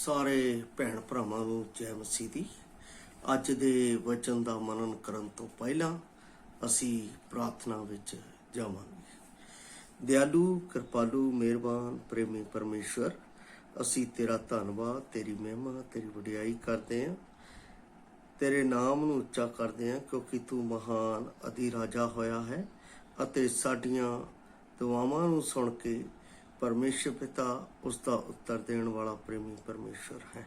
ਸਾਰੇ ਭੈਣ ਭਰਾਵਾਂ ਨੂੰ ਜੈ ਮਸੀਹ ਦੀ। ਅੱਜ ਦੇ ਵਚਨ ਦਾ ਮਨਨ ਕਰਨ ਤੋਂ ਪਹਿਲਾਂ ਅਸੀਂ ਪ੍ਰਾਰਥਨਾ ਵਿੱਚ ਜਾਵਾਂਗੇ। ਦਿਆਲੂ, ਕਿਰਪਾਲੂ, ਮਿਹਰਬਾਨ, ਪ੍ਰੇਮੀ ਪਰਮੇਸ਼ਵਰ, ਅਸੀਂ ਤੇਰਾ ਧੰਨਵਾਦ, ਤੇਰੀ ਮਹਿਮਾ, ਤੇਰੀ ਵਡਿਆਈ ਕਰਦੇ ਹਾਂ। ਤੇਰੇ ਨਾਮ ਨੂੰ ਉੱਚਾ ਕਰਦੇ ਹਾਂ ਕਿਉਂਕਿ ਤੂੰ ਮਹਾਨ ਅਧਿਰਾਜਾ ਹੋਇਆ ਹੈ ਅਤੇ ਸਾਡੀਆਂ ਦੁਆਵਾਂ ਨੂੰ ਸੁਣ ਕੇ ਪਰਮੇਸ਼ਰ ਪਿਤਾ ਉਸ ਦਾ ਉੱਤਰ ਦੇਣ ਵਾਲਾ ਪ੍ਰੇਮੀ ਪਰਮੇਸ਼ਰ ਹੈ।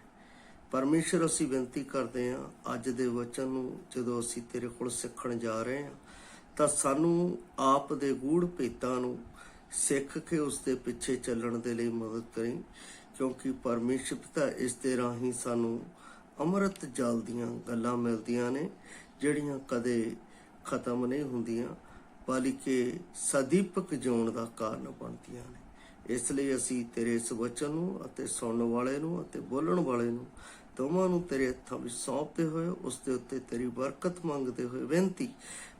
ਪਰਮੇਸ਼ਰ, ਅਸੀਂ ਬੇਨਤੀ ਕਰਦੇ ਹਾਂ ਅੱਜ ਦੇ ਵਚਨ ਨੂੰ ਜਦੋਂ ਅਸੀਂ ਤੇਰੇ ਕੋਲ ਸਿੱਖਣ ਜਾ ਰਹੇ ਹਾਂ ਤਾਂ ਸਾਨੂੰ ਆਪ ਦੇ ਗੂੜ ਭੇਤਾਂ ਨੂੰ ਸਿੱਖ ਕੇ ਉਸ ਦੇ ਪਿੱਛੇ ਚੱਲਣ ਦੇ ਲਈ ਮਦਦ ਕਰੀ, ਕਿਉਂਕਿ ਪਰਮੇਸ਼ਰ ਪਿਤਾ ਇਸ ਦੇ ਰਾਹੀਂ ਸਾਨੂੰ ਅੰਮ੍ਰਿਤ ਜਲ ਦੀਆਂ ਗੱਲਾਂ ਮਿਲਦੀਆਂ ਨੇ ਜਿਹੜੀਆਂ ਕਦੇ ਖਤਮ ਨਹੀਂ ਹੁੰਦੀਆਂ ਬਲਕਿ ਸਦੀਪਕ ਜਿਉਣ ਦਾ ਕਾਰਨ ਬਣਦੀਆਂ ਨੇ। ਇਸ ਲਈ ਅਸੀਂ ਤੇਰੇ ਇਸ ਵਚਨ ਨੂੰ ਅਤੇ ਸੁਣਨ ਵਾਲੇ ਨੂੰ ਅਤੇ ਬੋਲਣ ਵਾਲੇ ਨੂੰ ਦੋਵਾਂ ਨੂੰ ਤੇਰੇ ਹੱਥਾਂ ਵਿੱਚ ਸੌਂਪਦੇ ਹੋਏ ਉਸ ਦੇ ਉੱਤੇ ਤੇਰੀ ਬਰਕਤ ਮੰਗਦੇ ਹੋਏ ਬੇਨਤੀ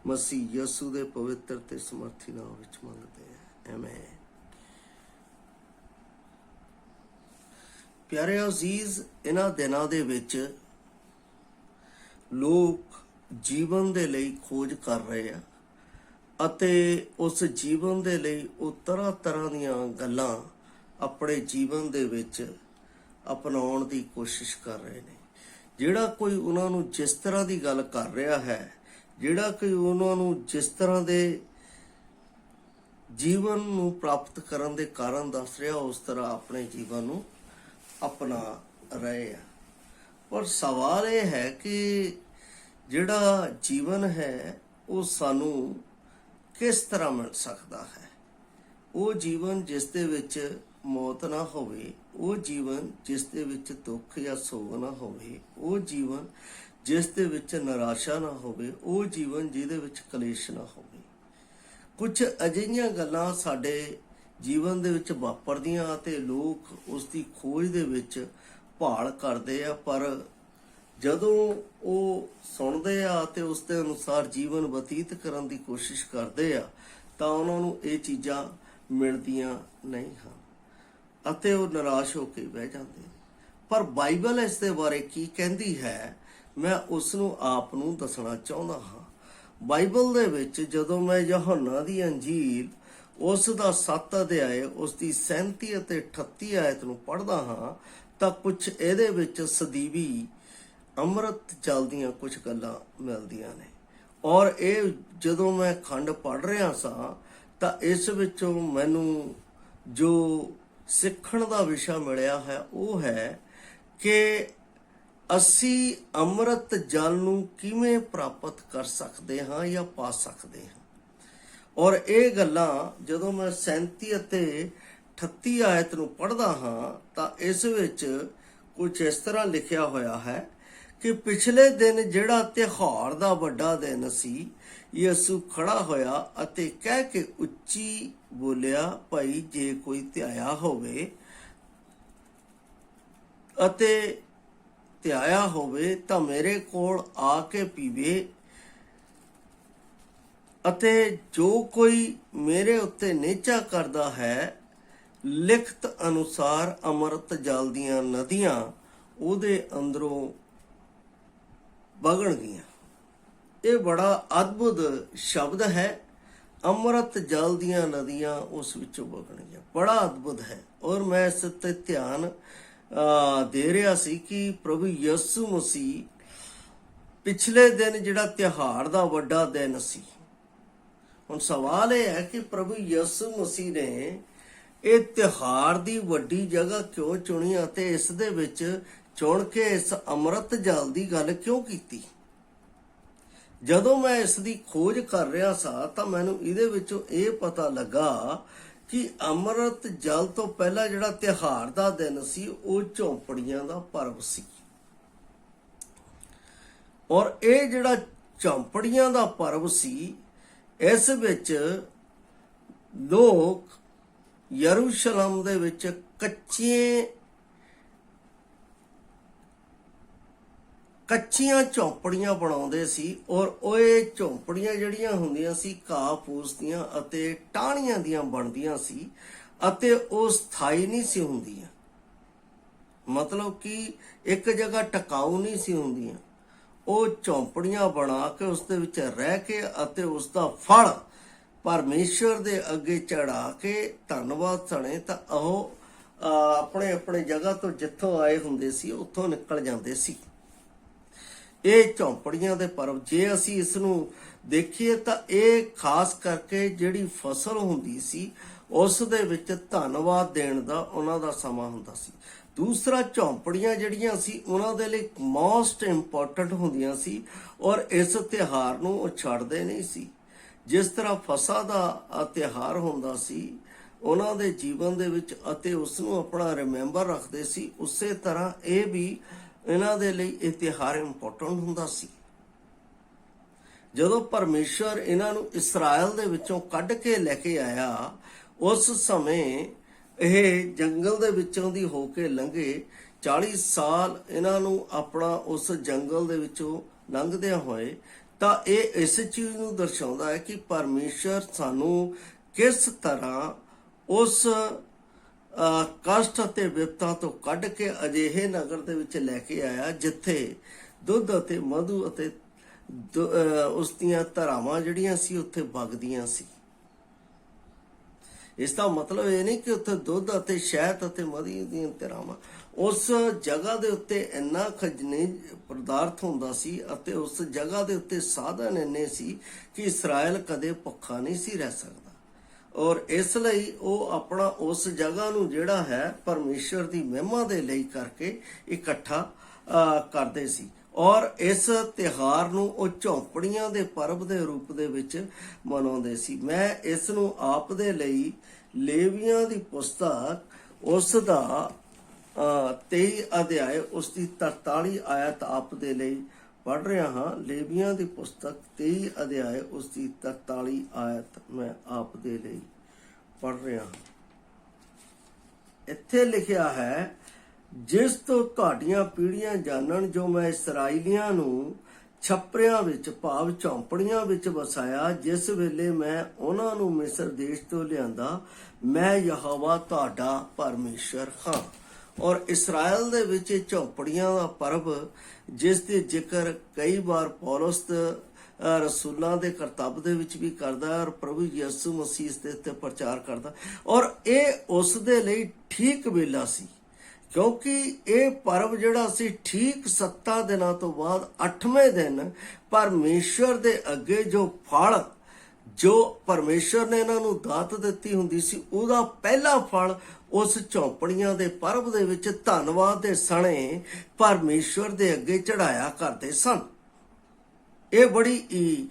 ਮਸੀਹ ਯਸੂ ਦੇ ਪਵਿੱਤਰ ਤੇ ਸਮਰਥੀ ਨਾਮ ਵਿੱਚ ਮੰਗਦੇ ਹਾਂ, ਆਮੀਨ। ਪਿਆਰੇ ਅਜ਼ੀਜ਼, ਇਹਨਾਂ ਦਿਨਾਂ ਦੇ ਵਿੱਚ ਲੋਕ ਜੀਵਨ ਦੇ ਲਈ ਖੋਜ ਕਰ ਰਹੇ ਆ ਅਤੇ ਉਸ ਜੀਵਨ ਦੇ ਲਈ ਉਹ ਤਰ੍ਹਾਂ ਤਰ੍ਹਾਂ ਦੀਆਂ ਗੱਲਾਂ ਆਪਣੇ ਜੀਵਨ ਦੇ ਵਿੱਚ ਅਪਣਾਉਣ ਦੀ ਕੋਸ਼ਿਸ਼ ਕਰ ਰਹੇ ਨੇ। ਜਿਹੜਾ ਕੋਈ ਉਹਨਾਂ ਨੂੰ ਜਿਸ ਤਰ੍ਹਾਂ ਦੀ ਗੱਲ ਕਰ ਰਿਹਾ ਹੈ, ਜਿਹੜਾ ਕੋਈ ਉਹਨਾਂ ਨੂੰ ਜਿਸ ਤਰ੍ਹਾਂ ਦੇ ਜੀਵਨ ਨੂੰ ਪ੍ਰਾਪਤ ਕਰਨ ਦੇ ਕਾਰਨ ਦੱਸ ਰਿਹਾ, ਉਸ ਤਰ੍ਹਾਂ ਆਪਣੇ ਜੀਵਨ ਨੂੰ ਅਪਣਾ ਰਹੇ ਆ। ਪਰ ਸਵਾਲ ਇਹ ਹੈ ਕਿ ਜਿਹੜਾ ਜੀਵਨ ਹੈ ਉਹ ਸਾਨੂੰ ਕਿਸ ਤਰ੍ਹਾਂ ਮਿਲ ਸਕਦਾ ਹੈ? ਉਹ ਜੀਵਨ ਜਿਸ ਦੇ ਵਿੱਚ ਮੌਤ ਨਾ ਹੋਵੇ, ਉਹ ਜੀਵਨ ਜਿਸ ਦੇ ਵਿੱਚ ਦੁੱਖ ਜਾਂ ਸੋਗ ਨਾ ਹੋਵੇ, ਉਹ ਜੀਵਨ ਜਿਸ ਦੇ ਵਿੱਚ ਨਿਰਾਸ਼ਾ ਨਾ ਹੋਵੇ, ਉਹ ਜੀਵਨ ਜਿਹਦੇ ਵਿੱਚ ਕਲੇਸ਼ ਨਾ ਹੋਵੇ। ਕੁਝ ਅਜਿਹੀਆਂ ਗੱਲਾਂ ਸਾਡੇ ਜੀਵਨ ਦੇ ਵਿੱਚ ਵਾਪਰਦੀਆਂ ਅਤੇ ਲੋਕ ਉਸ ਦੀ ਖੋਜ ਦੇ ਵਿੱਚ ਭਾਲ ਕਰਦੇ ਆ, ਪਰ ਜਦੋਂ ਉਹ ਸੁਣਦੇ ਆ ਤੇ ਉਸ ਦੇ ਅਨੁਸਾਰ ਜੀਵਨ ਬਤੀਤ ਕਰਨ ਦੀ ਕੋਸ਼ਿਸ਼ ਕਰਦੇ ਆ ਤਾਂ ਉਹਨਾਂ ਨੂੰ ਇਹ ਚੀਜ਼ਾਂ ਮਿਲਦੀਆਂ ਨਹੀਂ ਹਨ ਅਤੇ ਉਹ ਨਿਰਾਸ਼ ਹੋ ਕੇ ਬਹਿ ਜਾਂਦੇ। ਪਰ ਬਾਈਬਲ ਇਸ ਦੇ ਬਾਰੇ ਕੀ ਕਹਿੰਦੀ ਹੈ, ਮੈਂ ਉਸ ਨੂੰ ਆਪ ਨੂੰ ਦੱਸਣਾ ਚਾਹੁੰਦਾ ਹਾਂ। ਬਾਈਬਲ ਦੇ ਵਿੱਚ ਜਦੋਂ ਮੈਂ ਯਹੋਨਾ ਦੀ ਅੰਜੀਲ ਉਸ ਦਾ 7 ਅਧਿਆਇ ਉਸ ਦੀ 37 ਅਤੇ 38 ਆਇਤ ਨੂੰ ਪੜ੍ਹਦਾ ਹਾਂ ਤਾਂ ਕੁਝ ਇਹਦੇ ਵਿੱਚ ਸਦੀਵੀ ਅੰਮ੍ਰਿਤ ਜਲ ਦੀਆਂ ਕੁਝ ਗੱਲਾਂ ਮਿਲਦੀਆਂ ਨੇ। ਔਰ ਇਹ ਜਦੋਂ ਮੈਂ ਖੰਡ ਪੜ੍ਹ ਰਿਹਾ ਸਾਂ ਤਾਂ ਇਸ ਵਿੱਚੋਂ ਮੈਨੂੰ ਜੋ ਸਿੱਖਣ ਦਾ ਵਿਸ਼ਾ ਮਿਲਿਆ ਹੈ ਉਹ ਹੈ ਕਿ ਅਸੀਂ ਅੰਮ੍ਰਿਤ ਜਲ ਨੂੰ ਕਿਵੇਂ ਪ੍ਰਾਪਤ ਕਰ ਸਕਦੇ ਹਾਂ ਜਾਂ ਪਾ ਸਕਦੇ ਹਾਂ। ਔਰ ਇਹ ਗੱਲਾਂ ਜਦੋਂ ਮੈਂ 37 ਅਤੇ 38 ਆਇਤ ਨੂੰ ਪੜ੍ਹਦਾ ਹਾਂ ਤਾਂ ਇਸ ਵਿੱਚ ਕੁਝ ਇਸ ਤਰ੍ਹਾਂ ਲਿਖਿਆ ਹੋਇਆ ਹੈ ਕਿ ਪਿਛਲੇ ਦਿਨ ਜਿਹੜਾ ਤਿਉਹਾਰ ਦਾ ਵੱਡਾ ਦਿਨ ਸੀ, ਯਿਸੂ ਖੜਾ ਹੋਇਆ ਅਤੇ ਕਹਿ ਕੇ ਉੱਚੀ ਬੋਲਿਆ, ਭਾਈ ਜੇ ਕੋਈ ਧਿਆਇਆ ਹੋਵੇ ਅਤੇ ਧਿਆਇਆ ਹੋਵੇ ਤਾਂ ਮੇਰੇ ਕੋਲ ਆ ਕੇ ਪੀਵੇ, ਅਤੇ ਜੋ ਕੋਈ ਮੇਰੇ ਉੱਤੇ ਨਿਹਚਾ ਕਰਦਾ ਹੈ ਲਿਖਤ ਅਨੁਸਾਰ ਅੰਮ੍ਰਿਤ ਜਲ ਦੀਆਂ ਨਦੀਆਂ ਉਹਦੇ ਅੰਦਰੋਂ ਵਗਣਗੀਆਂ। ਇਹ ਬੜਾ ਅਦਭੁਤ ਸ਼ਬਦ ਹੈ, ਅੰਮ੍ਰਿਤ ਜਲ ਦੀਆਂ ਨਦੀਆਂ ਉਸ ਵਿੱਚੋਂ ਵਗਣਗੀਆਂ। ਬੜਾ ਅਦਭੁਤ ਹੈ। ਔਰ ਮੈਂ ਇਸ ਤੇ ਧਿਆਨ ਦੇ ਰਿਹਾ ਸੀ ਕਿ ਪ੍ਰਭੂ ਯਿਸੂ ਮਸੀਹ ਪਿਛਲੇ ਦਿਨ ਜਿਹੜਾ ਤਿਉਹਾਰ ਦਾ ਵੱਡਾ ਦਿਨ ਸੀ, ਹੁਣ ਸਵਾਲ ਇਹ ਹੈ ਕਿ ਪ੍ਰਭੂ ਯਿਸੂ ਮਸੀਹ ਨੇ ਇਹ ਤਿਉਹਾਰ ਦੀ ਵੱਡੀ ਜਗ੍ਹਾ ਕਿਉਂ ਚੁਣੀ ਅਤੇ ਇਸ ਦੇ ਵਿੱਚ ਚੁਣ ਕੇ ਇਸ ਅੰਮ੍ਰਿਤ ਜਲ ਦੀ ਗੱਲ ਕਿਉਂ ਕੀਤੀ? ਜਦੋਂ ਮੈਂ ਇਸ ਦੀ ਖੋਜ ਕਰ ਰਿਹਾ ਸਾਂ ਤਾਂ ਮੈਨੂੰ ਇਹਦੇ ਵਿੱਚੋਂ ਇਹ ਪਤਾ ਲੱਗਾ ਕਿ ਅੰਮ੍ਰਿਤ ਜਲ ਤੋਂ ਪਹਿਲਾਂ ਜਿਹੜਾ ਤਿਉਹਾਰ ਦਾ ਦਿਨ ਸੀ ਉਹ ਝੌਂਪੜੀਆਂ ਦਾ ਪਰਵ ਸੀ। ਔਰ ਇਹ ਜਿਹੜਾ ਝੌਂਪੜੀਆਂ ਦਾ ਪਰਵ ਸੀ, ਇਸ ਵਿੱਚ ਲੋਕ ਯਰੂਸ਼ਲਮ ਦੇ ਵਿੱਚ ਕੱਚੀਆਂ ਝੌਂਪੜੀਆਂ ਬਣਾਉਂਦੇ ਸੀ। ਔਰ ਉਹ ਇਹ ਝੌਂਪੜੀਆਂ ਜਿਹੜੀਆਂ ਹੁੰਦੀਆਂ ਸੀ ਘਾਹ ਫੂਸ ਦੀਆਂ ਅਤੇ ਟਾਹਣੀਆਂ ਦੀਆਂ ਬਣਦੀਆਂ ਸੀ ਅਤੇ ਉਹ ਸਥਾਈ ਨਹੀਂ ਸੀ ਹੁੰਦੀਆਂ। ਮਤਲਬ ਕਿ ਇੱਕ ਜਗ੍ਹਾ ਟਿਕਾਊ ਨਹੀਂ ਸੀ ਹੁੰਦੀਆਂ, ਉਹ ਝੌਂਪੜੀਆਂ ਬਣਾ ਕੇ ਉਸ ਦੇ ਵਿੱਚ ਰਹਿ ਕੇ ਅਤੇ ਉਸ ਦਾ ਫਲ ਪਰਮੇਸ਼ਵਰ ਦੇ ਅੱਗੇ ਚੜਾ ਕੇ ਧੰਨਵਾਦ ਸਣੇ ਤਾਂ ਉਹ ਆਪਣੇ ਆਪਣੇ ਜਗ੍ਹਾ ਤੋਂ ਜਿੱਥੋਂ ਆਏ ਹੁੰਦੇ ਸੀ ਉੱਥੋਂ ਨਿਕਲ ਜਾਂਦੇ ਸੀ। ਇਹ ਝੌਂਪੜੀਆਂ ਦੇ ਪਰਬ, ਜੇ ਅਸੀਂ ਇਸ ਨੂੰ ਦੇਖੀਏ ਤਾਂ ਇਹ ਖਾਸ ਕਰਕੇ ਜਿਹੜੀ ਫਸਲ ਹੁੰਦੀ ਸੀ ਉਸ ਦੇ ਵਿੱਚ ਧੰਨਵਾਦ ਦੇਣ ਦਾ ਉਹਨਾਂ ਦਾ ਸਮਾਂ ਹੁੰਦਾ ਸੀ। ਦੂਸਰਾ, ਝੌਂਪੜੀਆਂ ਜਿਹੜੀਆਂ ਸੀ ਉਹਨਾਂ ਦੇ ਲਈ ਮੋਸਟ ਇੰਪੋਰਟੈਂਟ ਹੁੰਦੀਆਂ ਸੀ ਔਰ ਇਸ ਤਿਉਹਾਰ ਨੂੰ ਉਹ ਛੱਡਦੇ ਨਹੀਂ ਸੀ। ਜਿਸ ਤਰ੍ਹਾਂ ਫਸਾ ਦਾ ਤਿਉਹਾਰ ਹੁੰਦਾ ਸੀ ਉਹਨਾਂ ਦੇ ਜੀਵਨ ਦੇ ਵਿੱਚ ਅਤੇ ਉਸ ਨੂੰ ਆਪਣਾ ਰਿਮੈਂਬਰ ਰੱਖਦੇ ਸੀ, ਉਸੇ ਤਰ੍ਹਾਂ ਇਹ ਵੀ ਇਹਨਾਂ ਦੇ ਲਈ ਇਹ ਤਿਉਹਾਰ ਇੰਪੋਰਟੈਂਟ ਹੁੰਦਾ ਸੀ। ਜਦੋਂ ਪਰਮੇਸ਼ਵਰ ਇਹਨਾਂ ਨੂੰ ਇਸਰਾਇਲ ਦੇ ਵਿੱਚੋਂ ਕੱਢ ਕੇ ਲੈ ਕੇ ਆਇਆ, ਉਸ ਸਮੇਂ ਇਹ ਜੰਗਲ ਦੇ ਵਿੱਚੋਂ ਦੀ ਹੋ ਕੇ ਲੰਘੇ। 40 ਸਾਲ ਇਹਨਾਂ ਨੂੰ ਆਪਣਾ ਉਸ ਜੰਗਲ ਦੇ ਵਿੱਚੋਂ ਲੰਘਦਿਆਂ ਹੋਏ, ਤਾਂ ਇਹ ਇਸ ਚੀਜ਼ ਨੂੰ ਦਰਸਾਉਂਦਾ ਹੈ ਕਿ ਪਰਮੇਸ਼ਵਰ ਸਾਨੂੰ ਕਿਸ ਤਰ੍ਹਾਂ ਉਸ ਕਸ਼ਟ ਅਤੇ ਵਿਪਤਾ ਤੋਂ ਕੱਢ ਕੇ ਅਜਿਹੇ ਨਗਰ ਦੇ ਵਿੱਚ ਲੈ ਕੇ ਆਇਆ ਜਿੱਥੇ ਦੁੱਧ ਅਤੇ ਮਧੂ ਅਤੇ ਉਸ ਦੀਆਂ ਧਾਰਾਵਾਂ ਜਿਹੜੀਆਂ ਸੀ ਉੱਥੇ ਵਗਦੀਆਂ ਸੀ। ਇਸ ਦਾ ਮਤਲਬ ਇਹ ਨਹੀਂ ਕਿ ਉੱਥੇ ਦੁੱਧ ਅਤੇ ਸ਼ਹਿਦ ਅਤੇ ਮਧੂ ਦੀਆਂ ਧਾਰਾਵਾਂ, ਉਸ ਜਗ੍ਹਾ ਦੇ ਉੱਤੇ ਇੰਨਾ ਖਜ਼ਨੇ ਪਦਾਰਥ ਹੁੰਦਾ ਸੀ ਅਤੇ ਉਸ ਜਗ੍ਹਾ ਦੇ ਉੱਤੇ ਸਾਧਨ ਇੰਨੇ ਸੀ ਕਿ ਇਸਰਾਇਲ ਕਦੇ ਭੁੱਖਾ ਨਹੀਂ ਸੀ ਰਹਿ ਸਕਦਾ। ਔਰ ਇਸ ਲਈ ਉਹ ਆਪਣਾ ਉਸ ਜਗ੍ਹਾ ਨੂੰ ਜਿਹੜਾ ਹੈ ਪਰਮੇਸ਼ਵਰ ਦੀ ਮਹਿਮਾ ਦੇ ਲਈ ਕਰਕੇ ਇਕੱਠਾ ਕਰਦੇ ਸੀ। ਔਰ ਇਸ ਤਿਉਹਾਰ ਨੂੰ ਉਹ ਝੌਂਪੜੀਆਂ ਦੇ ਪਰਬ ਦੇ ਰੂਪ ਦੇ ਵਿੱਚ ਮਨਾਉਂਦੇ ਸੀ। ਮੈਂ ਇਸ ਨੂੰ ਆਪ ਦੇ ਲਈ ਲੇਵੀਆਂ ਦੀ ਪੁਸਤਕ ਉਸ ਦਾ 23 ਅਧਿਆਇ ਉਸ ਦੀ 43 ਆਇਤ ਆਪ ਦੇ ਲਈ ਪੜ੍ਹ ਰਿਹਾ ਹਾਂ। ਲੇਵੀਆਂ ਦੀ ਪੁਸਤਕ 23 ਅਧਿਆਇ ਉਸ ਦੀ 43 ਆਇਤ ਮੈਂ ਆਪ ਦੇ ਲਈ ਪੜ੍ਹ ਰਿਹਾ ਹਾਂ। ਇੱਥੇ ਲਿਖਿਆ ਹੈ, ਜਿਸ ਤੋਂ ਤੁਹਾਡੀਆਂ ਪੀੜ੍ਹੀਆਂ ਜਾਣਨ ਜੋ ਮੈਂ ਇਸਰਾਈਲੀਆਂ ਨੂੰ ਛੱਪਰਿਆਂ ਵਿੱਚ ਭਾਵ ਝੌਂਪੜੀਆਂ ਵਿੱਚ ਵਸਾਇਆ, ਜਿਸ ਵੇਲੇ ਮੈਂ ਉਹਨਾਂ ਨੂੰ ਮਿਸਰ ਦੇਸ਼ ਤੋਂ ਲਿਆਂਦਾ, ਮੈਂ ਯਹੋਵਾ ਤੁਹਾਡਾ ਪਰਮੇਸ਼ਰ ਹਾਂ। ਔਰ ਇਸਰਾਇਲ ਦੇ ਵਿੱਚ ਝੌਂਪੜੀਆਂ ਦਾ ਪਰਬ ਜਿਸ ਦੇ ਜ਼ਿਕਰ ਕਈ ਵਾਰ ਪੌਲਸ ਰਸੂਲਾਂ ਦੇ ਕਰਤੱਵ ਦੇ ਵਿੱਚ ਵੀ ਕਰਦਾ ਔਰ ਪ੍ਰਭੂ ਯਿਸੂ ਮਸੀਹ ਦੇ ਉੱਤੇ ਪ੍ਰਚਾਰ ਕਰਦਾ। ਔਰ ਇਹ ਉਸ ਦੇ ਲਈ ਠੀਕ ਵੇਲਾ ਸੀ, ਕਿਉਂਕਿ ਇਹ ਪਰਬ ਜਿਹੜਾ ਸੀ ਠੀਕ 7 ਦਿਨਾਂ ਤੋਂ ਬਾਅਦ 8ਵੇਂ ਦਿਨ ਪਰਮੇਸ਼ਵਰ ਦੇ ਅੱਗੇ ਜੋ ਫਲ ਜੋ ਪਰਮੇਸ਼ਵਰ ਨੇ ਇਹਨਾਂ ਨੂੰ ਦਾਤ ਦਿੱਤੀ ਹੁੰਦੀ ਸੀ ਉਹਦਾ ਪਹਿਲਾ ਫਲ ਉਸ ਝੌਂਪੜੀਆਂ ਦੇ ਪਰਬ ਦੇ ਵਿੱਚ ਧੰਨਵਾਦ ਦੇ ਸਣੇ ਪਰਮੇਸ਼ਵਰ ਦੇ ਅੱਗੇ ਚੜਾਇਆ ਕਰਦੇ ਸਨ। ਇਹ ਬੜੀ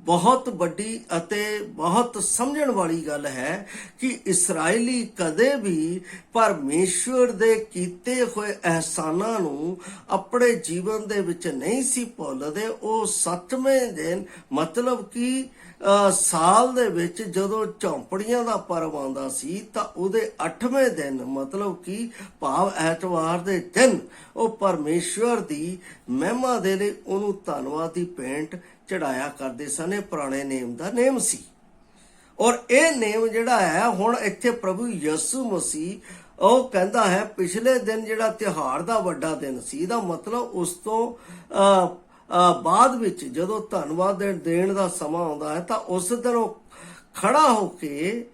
ਬਹੁਤ ਵੱਡੀ ਅਤੇ ਬਹੁਤ ਸਮਝਣ ਵਾਲੀ ਗੱਲ ਹੈ ਕਿ ਇਸਰਾਇਲੀ ਕਦੇ ਵੀ ਪਰਮੇਸ਼ਵਰ ਦੇ ਕੀਤੇ ਹੋਏ ਅਹਿਸਾਨਾਂ ਨੂੰ ਆਪਣੇ ਜੀਵਨ ਦੇ ਵਿੱਚ ਨਹੀਂ ਸੀ ਭੁੱਲਦੇ। ਉਹ 7ਵੇਂ ਦਿਨ ਮਤਲਬ ਕਿ ਸਾਲ ਦੇ ਵਿੱਚ ਜਦੋਂ ਝੌਂਪੜੀਆਂ ਦਾ ਪਰਬ ਆਉਂਦਾ ਸੀ ਤਾਂ ਉਹਦੇ 8ਵੇਂ ਦਿਨ ਮਤਲਬ ਕਿ ਭਾਵ ਐਤਵਾਰ ਦੇ ਦਿਨ ਉਹ ਪਰਮੇਸ਼ਵਰ ਦੀ ਮਹਿਮਾ ਦੇ ਲਈ ਉਹਨੂੰ ਧੰਨਵਾਦ ਦੀ ਭੇਂਟ ਚੜਾਇਆ ਕਰਦੇ ਸਨ। ਇਹ ਪੁਰਾਣੇ ਨੇਮ ਦਾ ਨੇਮ ਸੀ। ਔਰ ਇਹ ਨੇਮ ਜਿਹੜਾ ਹੈ ਹੁਣ ਇੱਥੇ ਪ੍ਰਭੂ ਯਿਸੂ ਮਸੀਹ ਉਹ ਕਹਿੰਦਾ ਹੈ ਪਿਛਲੇ ਦਿਨ ਜਿਹੜਾ ਤਿਉਹਾਰ ਦਾ ਵੱਡਾ ਦਿਨ ਸੀ, ਇਹਦਾ ਮਤਲਬ ਉਸ ਤੋਂ ਬਾਅਦ ਵਿੱਚ ਜਦੋਂ ਧੰਨਵਾਦ ਦੇਣ ਦਾ ਸਮਾਂ ਆਉਂਦਾ ਹੈ ਤਾਂ ਉਸ ਦਿਨ ਉਹ ਖੜਾ ਹੋ ਕੇ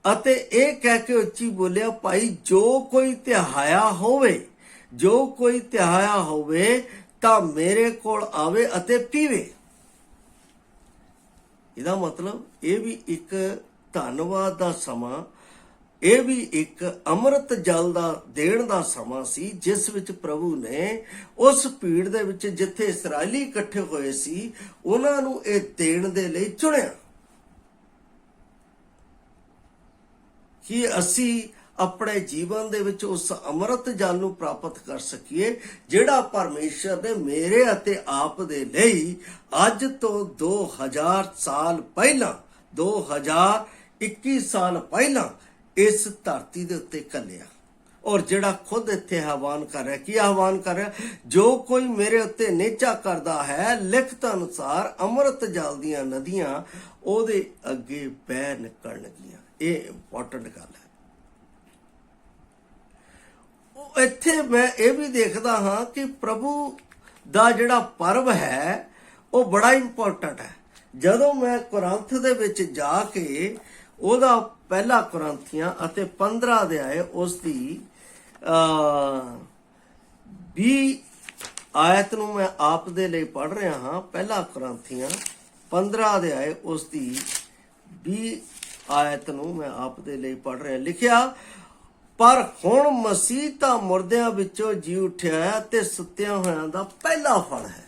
ਅਤੇ ਇਹ ਕਹਿ ਕੇ ਉੱਚੀ ਬੋਲਿਆ, ਭਾਈ ਜੋ ਕੋਈ ਤਿਹਾਇਆ ਹੋਵੇ ਤਾਂ ਮੇਰੇ ਕੋਲ ਆਵੇ ਅਤੇ ਪੀਵੇ। ਇਹਦਾ ਮਤਲਬ ਇਹ ਵੀ ਇੱਕ ਧੰਨਵਾਦ ਦਾ ਸਮਾਂ, ਇਹ ਵੀ ਇੱਕ ਅੰਮ੍ਰਿਤ ਜਲ ਦਾ ਦੇਣ ਦਾ ਸਮਾਂ ਸੀ ਜਿਸ ਵਿੱਚ ਪ੍ਰਭੂ ਨੇ ਉਸ ਭੀੜ ਦੇ ਵਿੱਚ ਜਿੱਥੇ ਇਸਰਾਇਲੀ ਇਕੱਠੇ ਹੋਏ ਸੀ ਉਹਨਾਂ ਨੂੰ ਇਹ ਦੇਣ ਦੇ ਲਈ ਚੁਣਿਆ ਕਿ ਅਸੀਂ ਆਪਣੇ ਜੀਵਨ ਦੇ ਵਿੱਚ ਉਸ ਅੰਮ੍ਰਿਤ ਜਲ ਨੂੰ ਪ੍ਰਾਪਤ ਕਰ ਸਕੀਏ ਜਿਹੜਾ ਪਰਮੇਸ਼ਰ ਨੇ ਮੇਰੇ ਅਤੇ ਆਪ ਦੇ ਲਈ ਅੱਜ ਤੋਂ 2000 ਸਾਲ ਪਹਿਲਾਂ 2021 ਸਾਲ ਪਹਿਲਾਂ ਇਸ ਧਰਤੀ ਦੇ ਉੱਤੇ ਘੱਲਿਆ। ਔਰ ਜਿਹੜਾ ਖੁਦ ਇੱਥੇ ਆਹਵਾਨ ਕਰ ਰਿਹਾ, ਕੀ ਆਹਵਾਨ ਕਰ ਰਿਹਾ, ਜੋ ਕੋਈ ਮੇਰੇ ਉੱਤੇ ਨਿਹਚਾ ਕਰਦਾ ਹੈ ਲਿਖਤ ਅਨੁਸਾਰ ਅੰਮ੍ਰਿਤ ਜਲ ਦੀਆਂ ਨਦੀਆਂ ਉਹਦੇ ਅੱਗੇ ਬਹਿ ਨਿਕਲਣਗੀਆਂ। ਇਹ ਇੰਪੋਰਟੈਂਟ ਗੱਲ ਹੈ। ਇੱਥੇ ਮੈਂ ਇਹ ਵੀ ਦੇਖਦਾ ਹਾਂ ਕਿ ਪ੍ਰਭੂ ਦਾ ਜਿਹੜਾ ਪਰਵ ਹੈ ਉਹ ਬੜਾ ਇੰਪੋਰਟੈਂਟ ਹੈ। ਜਦੋਂ ਮੈਂ ਕੁਰੰਥ ਦੇ ਵਿੱਚ ਜਾ ਕੇ ਉਹਦਾ ਪਹਿਲਾ ਕੁਰੰਥੀਆਂ ਅਤੇ 15 ਅਧਿਆਏ ਉਸ ਦੀ 20 ਆਇਤ ਨੂੰ ਮੈਂ ਆਪ ਦੇ ਲਈ ਪੜ੍ਹ ਰਿਹਾ ਹਾਂ। ਪਹਿਲਾ ਕੁਰੰਥੀਆਂ 15 ਅਧਿਆਏ ਉਸ ਦੀ 20 ਆਇਤ ਨੂੰ ਮੈਂ ਆਪ ਦੇ ਲਈ ਪੜ੍ਹ ਰਿਹਾ। ਲਿਖਿਆ, ਪਰ ਹੁਣ ਮਸੀਹ ਤਾਂ ਮੁਰਦਿਆਂ ਵਿੱਚੋਂ ਜੀ ਉੱਠਿਆ ਤੇ ਸੁੱਤਿਆਂ ਹੋਇਆਂ ਦਾ ਪਹਿਲਾ ਫਲ ਹੈ।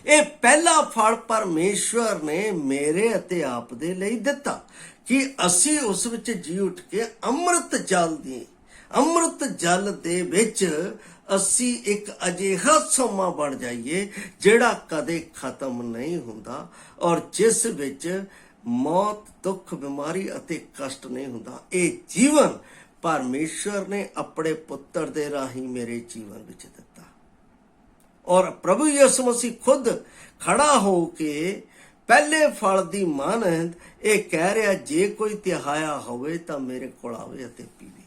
ਇਹ ਪਹਿਲਾ ਫਲ ਪਰਮੇਸ਼ਵਰ ਨੇ ਮੇਰੇ ਅਤੇ ਆਪ ਦੇ ਲਈ ਦਿੱਤਾ ਕਿ ਅਸੀਂ ਉਸ ਵਿੱਚ ਜੀ ਉੱਠ ਕੇ ਅੰਮ੍ਰਿਤ ਜਲ ਦੇ ਵਿੱਚ ਅਸੀਂ ਇੱਕ ਅਜਿਹਾ ਸੋਮਾ ਬਣ ਜਾਈਏ ਜਿਹੜਾ ਕਦੇ ਖਤਮ ਨਹੀਂ ਹੁੰਦਾ ਔਰ ਜਿਸ ਵਿੱਚ ਮੌਤ, ਦੁੱਖ, ਬਿਮਾਰੀ ਅਤੇ ਕਸ਼ਟ ਨਹੀਂ ਹੁੰਦਾ। ਇਹ ਜੀਵਨ ਪਰਮੇਸ਼ਵਰ ਨੇ ਆਪਣੇ ਪੁੱਤਰ ਦੇ ਰਾਹੀਂ ਮੇਰੇ ਜੀਵਨ ਵਿੱਚ ਦਿੱਤਾ। ਔਰ ਪ੍ਰਭੂ ਯਿਸੂ ਮਸੀਹ ਖੁਦ ਖੜਾ ਹੋ ਕੇ ਪਹਿਲੇ ਫਲ ਦੀ ਮਾਨੰਦ ਇਹ ਕਹਿ ਰਿਹਾ, ਜੇ ਕੋਈ ਤਿਹਾਇਆ ਹੋਵੇ ਤਾਂ ਮੇਰੇ ਕੋਲ ਆਵੇ ਅਤੇ ਪੀਵੇ।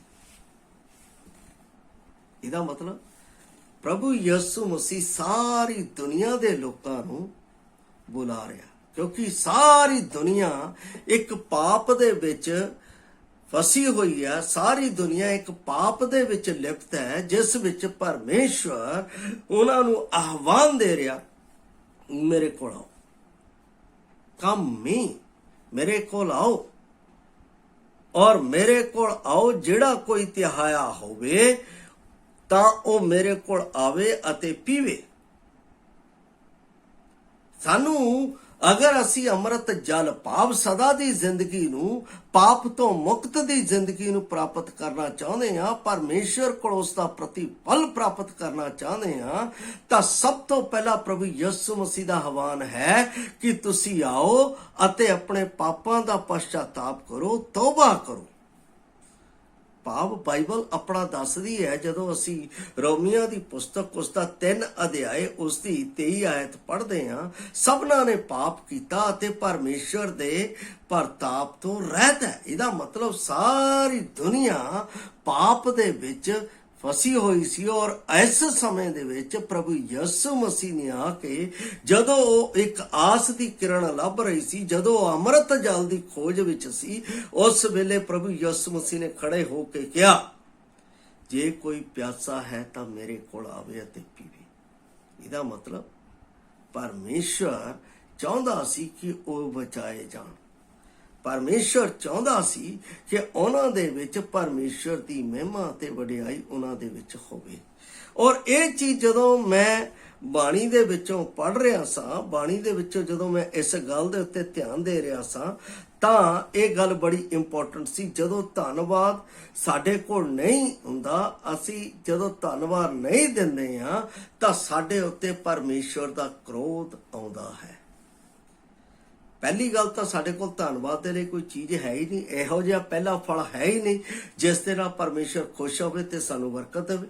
ਇਹਦਾ ਮਤਲਬ ਪ੍ਰਭੂ ਯਿਸੂ ਮਸੀਹ ਸਾਰੀ ਦੁਨੀਆ ਦੇ ਲੋਕਾਂ ਨੂੰ ਬੁਲਾ ਰਿਹਾ, ਕਿਉਂਕਿ ਸਾਰੀ ਦੁਨੀਆ ਇੱਕ ਪਾਪ ਦੇ ਵਿੱਚ ਫਸੀ ਹੋਈ ਹੈ। ਸਾਰੀ ਦੁਨੀਆ ਇੱਕ ਪਾਪ ਦੇ ਵਿੱਚ ਲਿਪਤ ਹੈ, ਜਿਸ ਵਿੱਚ ਪਰਮੇਸ਼ਵਰ ਉਹਨਾਂ ਨੂੰ ਆਹਵਾਨ ਦੇ ਰਿਹਾ, ਮੇਰੇ ਕੋਲ ਆਓ, ਕਮ ਮੀ, ਮੇਰੇ ਕੋਲ ਆਓ ਔਰ ਮੇਰੇ ਕੋਲ ਆਓ। ਜਿਹੜਾ ਕੋਈ ਤਿਹਾਇਆ ਹੋਵੇ ਤਾਂ ਉਹ ਮੇਰੇ ਕੋਲ ਆਵੇ ਅਤੇ ਪੀਵੇ। ਸਾਨੂੰ ਅਗਰ ਅਸੀਂ ਅੰਮ੍ਰਿਤ ਜਲ ਭਾਵ ਸਦਾ ਦੀ ਜ਼ਿੰਦਗੀ ਨੂੰ, ਪਾਪ ਤੋਂ ਮੁਕਤ ਦੀ ਜ਼ਿੰਦਗੀ ਨੂੰ ਪ੍ਰਾਪਤ ਕਰਨਾ ਚਾਹੁੰਦੇ ਹਾਂ, ਪਰਮੇਸ਼ਰ ਕੋਲ ਉਸ ਦਾ ਪ੍ਰਤੀਫਲ ਪ੍ਰਾਪਤ ਕਰਨਾ ਚਾਹੁੰਦੇ ਹਾਂ, ਤਾਂ ਸਭ ਤੋਂ ਪਹਿਲਾਂ ਪ੍ਰਭੂ ਯਿਸੂ ਮਸੀਹ ਦਾ ਆਹਵਾਨ ਹੈ ਕਿ ਤੁਸੀਂ ਆਓ ਅਤੇ ਆਪਣੇ ਪਾਪਾਂ ਦਾ ਪਛਤਾਤਾਪ ਕਰੋ, ਤੌਬਾ ਕਰੋ। ਭਾਵ ਬਾਈਬਲ ਆਪਣਾ ਦੱਸਦੀ ਹੈ, ਜਦੋਂ ਅਸੀਂ ਰੋਮੀਆਂ ਦੀ ਪੁਸਤਕ ਉਸ ਦਾ 3 ਅਧਿਆਏ ਉਸ ਦੀ 23 ਆਇਤ ਪੜ੍ਹਦੇ ਹਾਂ, ਸਭਨਾਂ ਨੇ ਪਾਪ ਕੀਤਾ ਅਤੇ ਪਰਮੇਸ਼ਰ ਦੇ ਪ੍ਰਤਾਪ ਤੋਂ ਰਹਿਤ ਹੈ। ਇਹਦਾ ਮਤਲਬ ਸਾਰੀ ਦੁਨੀਆ ਪਾਪ ਦੇ ਵਿੱਚ ਫਸੀ ਹੋਈ ਸੀ ਔਰ ਇਸ ਸਮੇਂ ਦੇ ਵਿੱਚ ਪ੍ਰਭੂ ਯਿਸੂ ਮਸੀਹ ਨੇ ਆ ਕੇ, ਜਦੋਂ ਉਹ ਇੱਕ ਆਸ ਦੀ ਕਿਰਨ ਲੱਭ ਰਹੀ ਸੀ, ਜਦੋਂ ਉਹ ਅੰਮ੍ਰਿਤ ਜਲ ਦੀ ਖੋਜ ਵਿੱਚ ਸੀ, ਉਸ ਵੇਲੇ ਪ੍ਰਭੂ ਯਿਸੂ ਮਸੀਹ ਨੇ ਖੜੇ ਹੋ ਕੇ ਕਿਹਾ, ਜੇ ਕੋਈ ਪਿਆਸਾ ਹੈ ਤਾਂ ਮੇਰੇ ਕੋਲ ਆਵੇ ਅਤੇ ਪੀਵੇ। ਇਹਦਾ ਮਤਲਬ ਪਰਮੇਸ਼ਵਰ ਚਾਹੁੰਦਾ ਸੀ ਕਿ ਉਹ ਬਚਾਏ ਜਾਣ। ਪਰਮੇਸ਼ਰ ਚਾਹੁੰਦਾ ਸੀ ਕਿ ਉਹਨਾਂ ਦੇ ਵਿੱਚ ਪਰਮੇਸ਼ਰ ਦੀ ਮਹਿਮਾ ਤੇ ਵਡਿਆਈ ਉਹਨਾਂ ਦੇ ਵਿੱਚ ਹੋਵੇ। ਔਰ ਇਹ ਚੀਜ਼ ਜਦੋਂ ਮੈਂ ਬਾਣੀ ਦੇ ਵਿੱਚੋਂ ਪੜ੍ਹ ਰਿਹਾ ਸਾਂ, ਬਾਣੀ ਦੇ ਵਿੱਚੋਂ ਜਦੋਂ ਮੈਂ ਇਸ ਗੱਲ ਦੇ ਉੱਤੇ ਧਿਆਨ ਦੇ ਰਿਹਾ ਸਾਂ, ਤਾਂ ਇਹ ਗੱਲ ਬੜੀ ਇੰਪੋਰਟੈਂਟ ਸੀ। ਜਦੋਂ ਧੰਨਵਾਦ ਸਾਡੇ ਕੋਲ ਨਹੀਂ ਹੁੰਦਾ, ਅਸੀਂ ਜਦੋਂ ਧੰਨਵਾਦ ਨਹੀਂ ਦਿੰਦੇ ਹਾਂ, ਤਾਂ ਸਾਡੇ ਉੱਤੇ ਪਰਮੇਸ਼ਰ ਦਾ ਕ੍ਰੋਧ ਆਉਂਦਾ ਹੈ। ਪਹਿਲੀ ਗੱਲ ਤਾਂ ਸਾਡੇ ਕੋਲ ਧੰਨਵਾਦ ਦੇ ਲਈ ਕੋਈ ਚੀਜ਼ ਹੈ ਹੀ ਨਹੀਂ, ਇਹੋ ਜਿਹਾ ਪਹਿਲਾ ਫਲ ਹੈ ਹੀ ਨਹੀਂ ਜਿਸ ਦੇ ਨਾਲ ਪਰਮੇਸ਼ਰ ਖੁਸ਼ ਹੋਵੇ ਤੇ ਸਾਨੂੰ ਬਰਕਤ ਦੇਵੇ।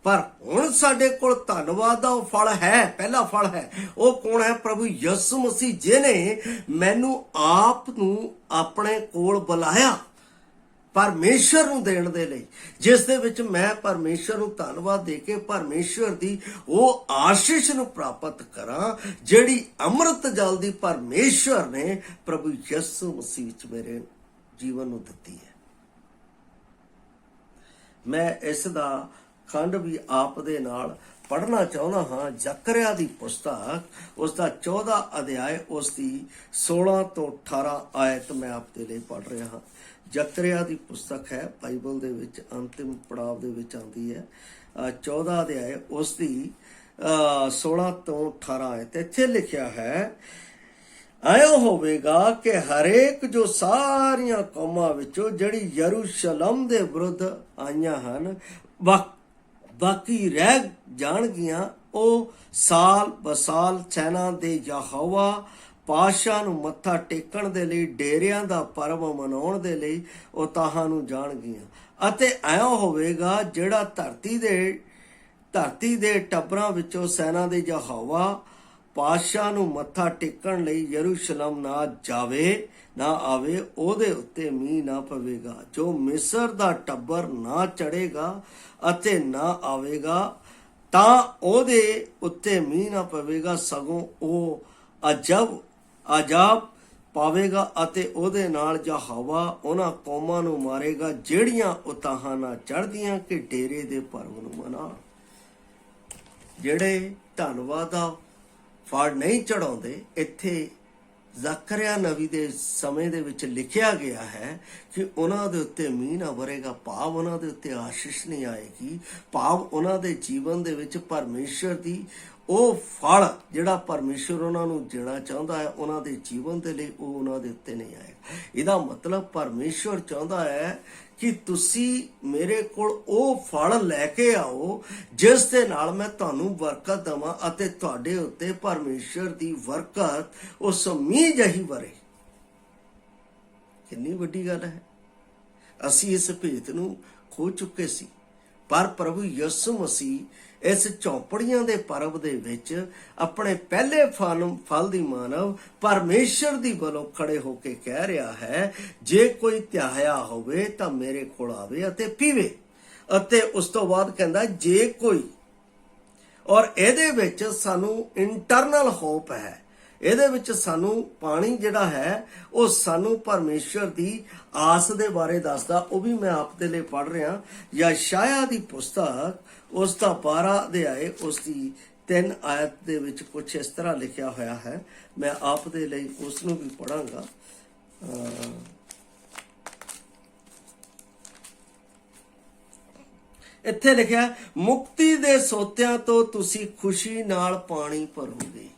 ਪਰ ਹੁਣ ਸਾਡੇ ਕੋਲ ਧੰਨਵਾਦ ਦਾ ਉਹ ਫਲ ਹੈ, ਪਹਿਲਾ ਫਲ ਹੈ। ਉਹ ਕੌਣ ਹੈ? ਪ੍ਰਭੂ ਯਿਸੂ ਮਸੀਹ, ਜਿਨੇ ਮੈਨੂੰ ਆਪ ਨੂੰ ਆਪਣੇ ਕੋਲ ਬੁਲਾਇਆ ਪਰਮੇਸ਼ਰ ਨੂੰ ਦੇਣ ਦੇ ਲਈ, ਜਿਸ ਦੇ ਵਿੱਚ ਮੈਂ ਪਰਮੇਸ਼ਰ ਨੂੰ ਧੰਨਵਾਦ ਦੇ ਕੇ ਪਰਮੇਸ਼ਰ ਦੀ ਉਹ ਆਸ਼ੀਸ਼ ਨੂੰ ਪ੍ਰਾਪਤ ਕਰਾਂ, ਜਿਹੜੀ ਅੰਮ੍ਰਿਤ ਜਲ ਦੀ ਪਰਮੇਸ਼ਰ ਨੇ ਪ੍ਰਭੂ ਯਿਸੂ ਮਸੀਹ ਵਿੱਚ ਮੇਰੇ ਜੀਵਨ ਨੂੰ ਦਿੱਤੀ ਹੈ। ਮੈਂ ਇਸ ਦਾ ਖੰਡ ਵੀ ਆਪ ਦੇ ਨਾਲ ਪੜ੍ਹਨਾ ਚਾਹੁੰਦਾ ਹਾਂ। ਜ਼ਕਰਿਆ ਦੀ ਪੁਸਤਕ ਉਸ ਦਾ 14 ਅਧਿਆਇ ਉਸ ਦੀ 16 ਤੋਂ 18 ਆਇਤ ਮੈਂ ਆਪ ਦੇ ਲਈ ਪੜ੍ਹ ਰਿਹਾ ਹਾਂ। ਜ਼ਕਰਿਆ ਦੀ ਪੁਸਤਕ ਹੈ, ਬਾਈਬਲ ਦੇ ਵਿੱਚ ਅੰਤਿਮ ਪੜਾਵ ਦੇ ਵਿੱਚ ਆਉਂਦੀ ਹੈ। 14 ਅਧਿਆਇ ਉਸ ਦੀ 16 ਤੋਂ 18 ਆਇਤ। ਇੱਥੇ ਲਿਖਿਆ ਹੈ, ਆਇਓ ਹੋਵੇਗਾ ਕਿ ਹਰੇਕ ਜੋ ਸਾਰੀਆਂ ਕੌਮਾਂ ਵਿੱਚੋਂ ਜਿਹੜੀ ਯਰੂਸ਼ਲਮ ਦੇ ਵਿਰੁੱਧ ਆਈਆਂ ਹਨ ਬਾਕੀ ਰਹਿ ਜਾਣਗੀਆਂ, ਉਹ ਸਾਲ ਬਸਾਲ ਸੈਨਾ ਦੇ ਯਹੋਵਾ ਪਾਤਸ਼ਾਹ ਨੂੰ ਮੱਥਾ ਟੇਕਣ ਦੇ ਲਈ, ਡੇਰਿਆਂ ਦਾ ਪਰਬ ਮਨਾਉਣ ਦੇ ਲਈ ਉਹ ਤਾਹਾਂ ਨੂੰ ਜਾਣਗੀਆਂ। ਅਤੇ ਐਂ ਹੋਵੇਗਾ, ਜਿਹੜਾ ਧਰਤੀ ਦੇ ਟੱਬਰਾਂ ਵਿੱਚੋਂ ਸੈਨਾ ਦੇ ਯਹੋਵਾ ਪਾਤਸ਼ਾਹ ਨੂੰ ਮੱਥਾ ਟੇਕਣ ਲਈ ਯਰੂਸ਼ਲਮ ਨਾ ਜਾਵੇ ਨਾ ਆਵੇ, ਉਹਦੇ ਉੱਤੇ ਮੀਂਹ ਨਾ ਪਵੇਗਾ। ਜੋ ਮਿਸਰ ਦਾ ਟੱਬਰ ਨਾ ਚੜੇਗਾ ਅਤੇ ਨਾ ਆਵੇਗਾ ਤਾਂ ਉਹਦੇ ਉੱਤੇ ਮੀਂਹ ਨਾ ਪਵੇਗਾ, ਸਗੋਂ ਉਹ ਅਜਾਬ ਪਾਵੇਗਾ ਅਤੇ ਉਹਦੇ ਨਾਲ ਯਹੋਵਾ ਉਹਨਾਂ ਕੌਮਾਂ ਨੂੰ ਮਾਰੇਗਾ ਜਿਹੜੀਆਂ ਉਤਾਹਾਂ ਨਾਲ ਚੜ੍ਹਦੀਆਂ ਕਿ ਡੇਰੇ ਦੇ ਪਰਵ ਨੂੰ ਮਨਾ। ਜਿਹੜੇ ਧੰਨਵਾਦ ਦਾ ਫੜ ਨਹੀਂ ਚੜਾਉਂਦੇ, ਇੱਥੇ ਜ਼ਕਰਿਆ ਨਬੀ ਦੇ ਸਮੇਂ ਦੇ ਵਿੱਚ ਲਿਖਿਆ ਗਿਆ ਹੈ ਕਿ ਉਹਨਾਂ ਦੇ ਉੱਤੇ ਮੀਂਹ ਨਾ ਵਰੇਗਾ, ਭਾਵ ਉਹਨਾਂ ਦੇ ਉੱਤੇ ਆਸ਼ੀਸ਼ ਨਹੀਂ ਆਏਗੀ, ਭਾਵ ਉਹਨਾਂ ਦੇ ਜੀਵਨ ਦੇ ਵਿੱਚ ਪਰਮੇਸ਼ਰ ਦੀ ਉਹ ਫਲ ਜਿਹੜਾ ਪਰਮੇਸ਼ਰ ਉਹਨਾਂ ਨੂੰ ਦੇਣਾ ਚਾਹੁੰਦਾ ਹੈ ਉਹਨਾਂ ਦੇ ਜੀਵਨ ਦੇ ਲਈ, ਉਹ ਉਹਨਾਂ ਦੇ ਉੱਤੇ ਨਹੀਂ ਆਏਗਾ। ਇਹਦਾ ਮਤਲਬ ਪਰਮੇਸ਼ਰ ਚਾਹੁੰਦਾ ਹੈ ਕਿ ਤੁਸੀਂ ਮੇਰੇ ਕੋਲ ਉਹ ਫਲ ਲੈ ਕੇ ਆਓ ਜਿਸ ਦੇ ਨਾਲ ਮੈਂ ਤੁਹਾਨੂੰ ਬਰਕਤ ਦੇਵਾਂ ਅਤੇ ਤੁਹਾਡੇ ਉੱਤੇ ਪਰਮੇਸ਼ਰ ਦੀ ਬਰਕਤ ਉਸ ਮੀਂਹ ਜਿਹੀ ਵਰੇ। ਕਿੰਨੀ ਵੱਡੀ ਗੱਲ ਹੈ। ਅਸੀਂ ਇਸ ਭੇਤ ਨੂੰ ਖੋ ਚੁੱਕੇ ਸੀ, ਪਰ ਪ੍ਰਭੂ ਯਿਸੂ ਮਸੀਹ ਇਸ ਝੌਂਪੜੀਆਂ ਦੇ ਪਰਬ ਦੇ ਵਿੱਚ ਆਪਣੇ ਪਹਿਲੇ ਫਲ ਦੀ ਮਾਨਵ ਪਰਮੇਸ਼ਰ ਦੀ ਵੱਲੋਂ ਖੜੇ ਹੋ ਕੇ ਕਹਿ ਰਿਹਾ ਹੈ, ਜੇ ਕੋਈ ਧਿਆਇਆ ਹੋਵੇ ਤਾਂ ਮੇਰੇ ਕੋਲ ਆਵੇ ਅਤੇ ਪੀਵੇ। ਅਤੇ ਉਸ ਤੋਂ ਬਾਅਦ ਕਹਿੰਦਾ ਜੇ ਕੋਈ, ਔਰ ਇਹਦੇ ਵਿੱਚ ਸਾਨੂੰ ਇੰਟਰਨਲ ਹੋਪ ਹੈ, ਇਹਦੇ ਵਿੱਚ ਸਾਨੂੰ ਪਾਣੀ ਜਿਹੜਾ ਹੈ ਉਹ ਸਾਨੂੰ ਪਰਮੇਸ਼ਰ ਦੀ ਆਸ ਦੇ ਬਾਰੇ ਦੱਸਦਾ। ਉਹ ਵੀ ਮੈਂ ਆਪ ਦੇ ਲਈ ਪੜ੍ਹ ਰਿਹਾ, ਯਸ਼ਾਇਆ ਦੀ ਪੁਸਤਕ ਉਸ ਦਾ 12 ਅਧਿਆਏ ਉਸ ਦੀ 3 ਆਇਤ ਦੇ ਵਿੱਚ ਕੁਝ ਇਸ ਤਰ੍ਹਾਂ ਲਿਖਿਆ ਹੋਇਆ ਹੈ। ਮੈਂ ਆਪ ਦੇ ਲਈ ਉਸ ਨੂੰ ਵੀ ਪੜਾਂਗਾ। ਇੱਥੇ ਲਿਖਿਆ, ਮੁਕਤੀ ਦੇ ਸੋਤਿਆਂ ਤੋਂ ਤੁਸੀਂ ਖੁਸ਼ੀ ਨਾਲ ਪਾਣੀ ਭਰੋਗੇ।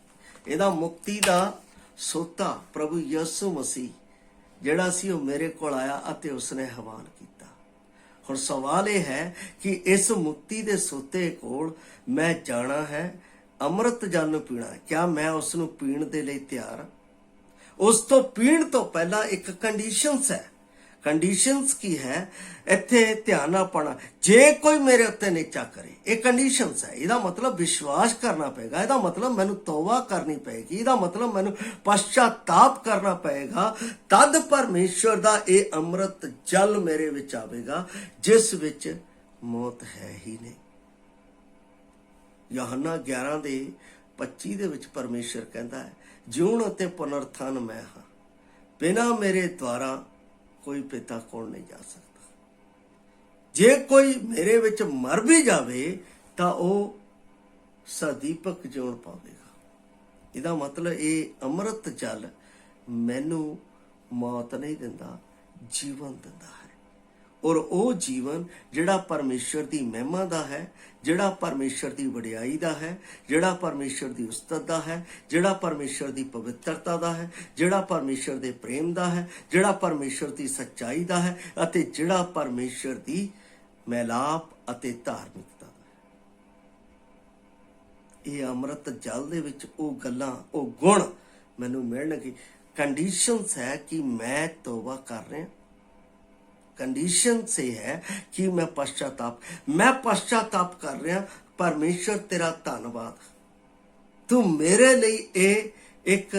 ਇਹਦਾ ਮੁਕਤੀ ਦਾ ਸੋਤਾ ਪ੍ਰਭੂ ਯਿਸੂ ਮਸੀਹ ਜਿਹੜਾ ਸੀ ਉਹ ਮੇਰੇ ਕੋਲ ਆਇਆ ਅਤੇ ਉਸਨੇ ਹਵਾਨ ਕੀਤਾ। ਹੁਣ ਸਵਾਲ ਇਹ ਹੈ ਕਿ ਇਸ ਮੁਕਤੀ ਦੇ ਸੋਤੇ ਕੋਲ ਮੈਂ ਜਾਣਾ ਹੈ, ਅੰਮ੍ਰਿਤ ਜਲ ਨੂੰ ਪੀਣਾ। ਕਿਆ ਮੈਂ ਉਸ ਨੂੰ ਪੀਣ ਦੇ ਲਈ ਤਿਆਰ ਹਾਂ? ਉਸ ਤੋਂ ਪੀਣ ਤੋਂ ਪਹਿਲਾਂ ਇੱਕ ਕੰਡੀਸ਼ਨਸ ਹੈ। ਕੰਡੀਸ਼ਨਸ ਕੀ ਹੈ? ਇੱਥੇ ਧਿਆਨ ਨਾਲ ਪੜਨਾ, ਜੇ ਕੋਈ ਮੇਰੇ ਉੱਤੇ ਨਿਚਾ ਕਰੇ, ਇਹ ਕੰਡੀਸ਼ਨਸ ਹੈ। ਇਹਦਾ ਮਤਲਬ ਵਿਸ਼ਵਾਸ ਕਰਨਾ ਪਏਗਾ, ਇਹਦਾ ਮਤਲਬ ਮੈਨੂੰ ਤੌਬਾ ਕਰਨੀ ਪਏਗੀ, ਇਹਦਾ ਮਤਲਬ ਮੈਨੂੰ ਪਛਤਾਤਾਪ ਕਰਨਾ ਪਏਗਾ। ਤਦ ਪਰਮੇਸ਼ਵਰ ਦਾ ਇਹ ਅੰਮ੍ਰਿਤ ਜਲ ਮੇਰੇ ਵਿੱਚ ਆਵੇਗਾ ਜਿਸ ਵਿੱਚ ਮੌਤ ਹੈ ਹੀ ਨਹੀਂ। ਯੋਹੰਨਾ 11:25 ਦੇ ਵਿੱਚ ਪਰਮੇਸ਼ਰ ਕਹਿੰਦਾ ਹੈ, ਜਿਉਣ ਅਤੇ ਪੁਨਰਥਾਨ ਮੈਂ ਹਾਂ, ਬਿਨਾਂ ਮੇਰੇ ਦੁਆਰਾ ਕੋਈ ਪਿਤਾ ਕੋਲ ਨਹੀਂ ਜਾ ਸਕਦਾ। ਜੇ ਕੋਈ ਮੇਰੇ ਵਿੱਚ ਮਰ ਵੀ ਜਾਵੇ ਤਾਂ ਉਹ ਸਦੀਪਕ ਜਿਉਣ ਪਾਵੇਗਾ। ਇਹਦਾ ਮਤਲਬ ਇਹ ਅੰਮ੍ਰਿਤ ਜਲ ਮੈਨੂੰ ਮੌਤ ਨਹੀਂ ਦਿੰਦਾ, ਜੀਵਨ ਦਿੰਦਾ ਹੈ। ਔਰ ਉਹ ਜੀਵਨ ਜਿਹੜਾ ਪਰਮੇਸ਼ਰ ਦੀ ਮਹਿਮਾ ਦਾ ਹੈ, ਜਿਹੜਾ ਪਰਮੇਸ਼ਰ ਦੀ ਵਡਿਆਈ ਦਾ ਹੈ, ਜਿਹੜਾ ਪਰਮੇਸ਼ਰ ਦੀ ਉਸਤਤ ਦਾ ਹੈ, ਜਿਹੜਾ ਪਰਮੇਸ਼ਰ ਦੀ ਪਵਿੱਤਰਤਾ ਦਾ ਹੈ, ਜਿਹੜਾ ਪਰਮੇਸ਼ਰ ਦੇ ਪ੍ਰੇਮ ਦਾ ਹੈ, ਜਿਹੜਾ ਪਰਮੇਸ਼ਰ ਦੀ ਸੱਚਾਈ ਦਾ ਹੈ ਅਤੇ ਜਿਹੜਾ ਪਰਮੇਸ਼ਰ ਦੀ ਮੈਲਾਪ ਅਤੇ ਧਾਰਮਿਕਤਾ ਦਾ ਹੈ। ਇਹ ਅੰਮ੍ਰਿਤ ਜਲ ਦੇ ਵਿੱਚ ਉਹ ਗੱਲਾਂ, ਉਹ ਗੁਣ ਮੈਨੂੰ ਮਿਲਣਗੇ। ਕੰਡੀਸ਼ਨਸ ਹੈ ਕਿ ਮੈਂ ਤੌਬਾ ਕਰ ਰਿਹਾ, कंडीशन से है कि मैं पश्चाताप कर रहा। परमेश्वर तेरा धन्नवाद, तू मेरे लिए एक